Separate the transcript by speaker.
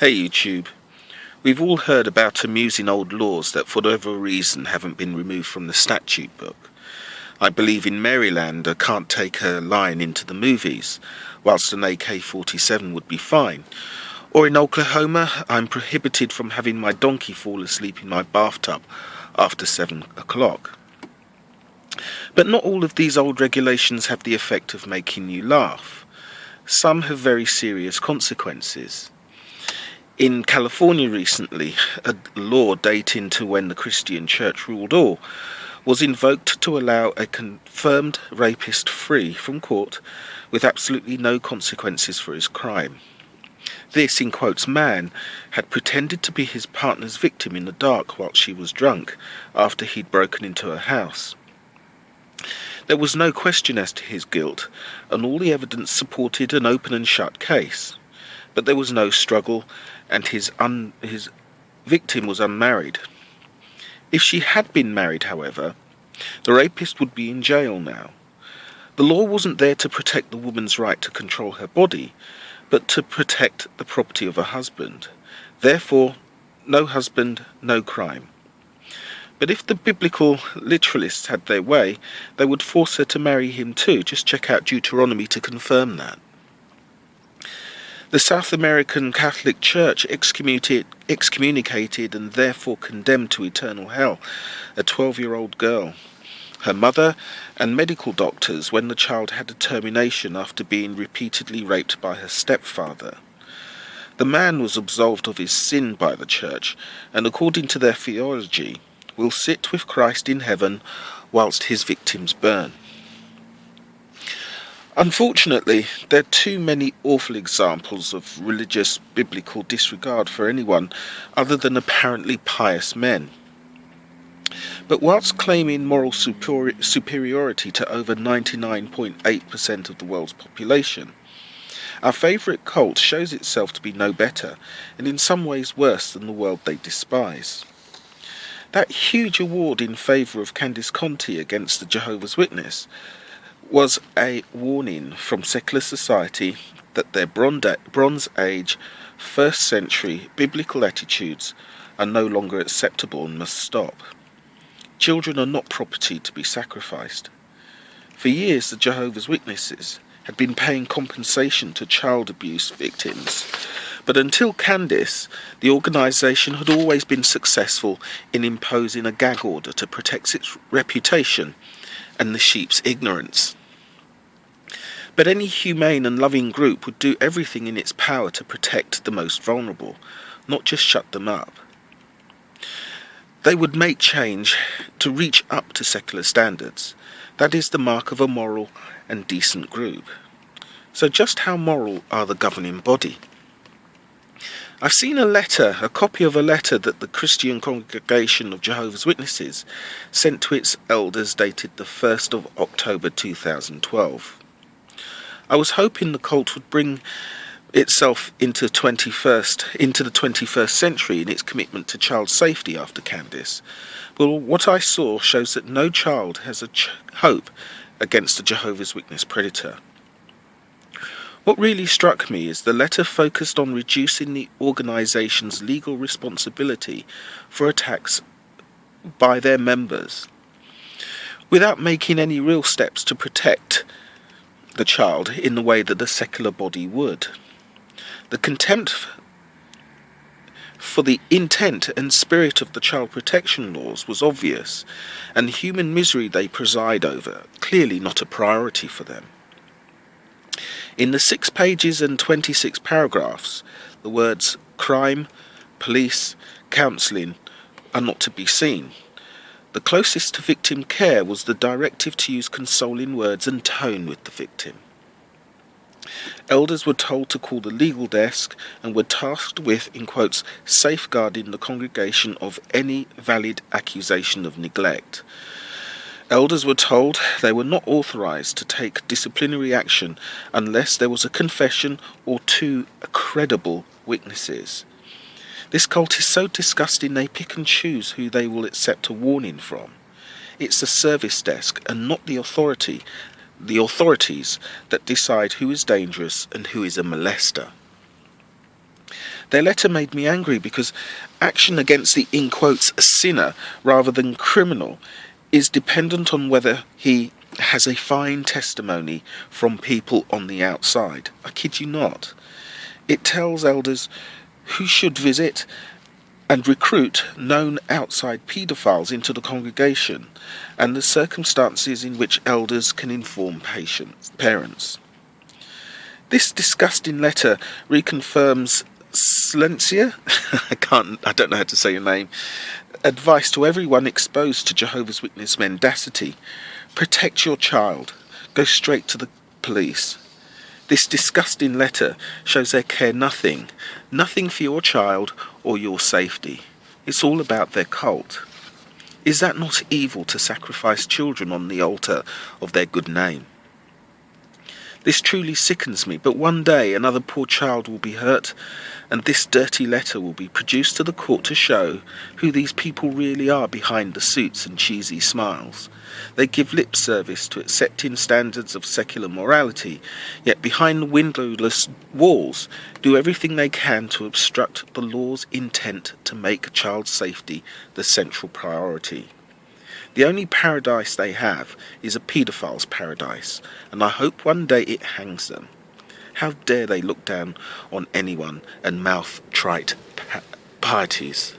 Speaker 1: Hey YouTube, we've all heard about amusing old laws that for whatever reason haven't been removed from the statute book. I believe in Maryland I can't take a lion into the movies, whilst an AK-47 would be fine. Or in Oklahoma, I'm prohibited from having my donkey fall asleep in my bathtub after 7 o'clock. But not all of these old regulations have the effect of making you laugh. Some have very serious consequences. In California recently, a law dating to when the Christian Church ruled all was invoked to allow a confirmed rapist free from court with absolutely no consequences for his crime. This, in quotes, man had pretended to be his partner's victim in the dark while she was drunk after he'd broken into her house. There was no question as to his guilt, and all the evidence supported an open and shut case. But there was no struggle, and his victim was unmarried. If she had been married, however, the rapist would be in jail now. The law wasn't there to protect the woman's right to control her body, but to protect the property of her husband. Therefore, no husband, no crime. But if the biblical literalists had their way, they would force her to marry him too. Just check out Deuteronomy to confirm that. The South American Catholic Church excommunicated and therefore condemned to eternal hell a 12-year-old girl, her mother and medical doctors when the child had a termination after being repeatedly raped by her stepfather. The man was absolved of his sin by the church and, according to their theology, will sit with Christ in heaven whilst his victims burn. Unfortunately, there are too many awful examples of religious biblical disregard for anyone other than apparently pious men. But whilst claiming moral superiority to over 99.8% of the world's population, our favourite cult shows itself to be no better, and in some ways worse than the world they despise. That huge award in favour of Candice Conti against the Jehovah's Witness was a warning from secular society that their Bronze Age, 1st century biblical attitudes are no longer acceptable and must stop. Children are not property to be sacrificed. For years, the Jehovah's Witnesses had been paying compensation to child abuse victims, but until Candice, the organisation had always been successful in imposing a gag order to protect its reputation and the sheep's ignorance. But any humane and loving group would do everything in its power to protect the most vulnerable, not just shut them up. They would make change to reach up to secular standards. That is the mark of a moral and decent group. So just how moral are the governing body? I've seen a copy of a letter that the Christian Congregation of Jehovah's Witnesses sent to its elders dated the 1st of October 2012. I was hoping the cult would bring itself into the 21st century in its commitment to child safety after Candice. Well, what I saw shows that no child has a hope against a Jehovah's Witness predator. What really struck me is the letter focused on reducing the organisation's legal responsibility for attacks by their members, without making any real steps to protect the child in the way that a secular body would. The contempt for the intent and spirit of the child protection laws was obvious, and the human misery they preside over clearly not a priority for them. In the 6 pages and 26 paragraphs, the words crime, police, counselling are not to be seen. The closest to victim care was the directive to use consoling words and tone with the victim. Elders were told to call the legal desk and were tasked with, in quotes, safeguarding the congregation of any valid accusation of neglect. Elders were told they were not authorised to take disciplinary action unless there was a confession or 2 credible witnesses. This cult is so disgusting they pick and choose who they will accept a warning from. It's the service desk and not the authorities that decide who is dangerous and who is a molester. Their letter made me angry because action against the, in quotes, sinner rather than criminal is dependent on whether he has a fine testimony from people on the outside. I kid you not. It tells elders who should visit and recruit known outside paedophiles into the congregation, and the circumstances in which elders can inform parents. This disgusting letter reconfirms Silencia, I don't know how to say your name, advice to everyone exposed to Jehovah's Witness mendacity: protect your child, go straight to the police. This disgusting letter shows they care nothing for your child or your safety. It's all about their cult. Is that not evil to sacrifice children on the altar of their good name? This truly sickens me, but one day another poor child will be hurt, and this dirty letter will be produced to the court to show who these people really are behind the suits and cheesy smiles. They give lip service to accepting standards of secular morality, yet behind the windowless walls do everything they can to obstruct the law's intent to make child safety the central priority. The only paradise they have is a paedophile's paradise, and I hope one day it hangs them. How dare they look down on anyone and mouth trite pieties?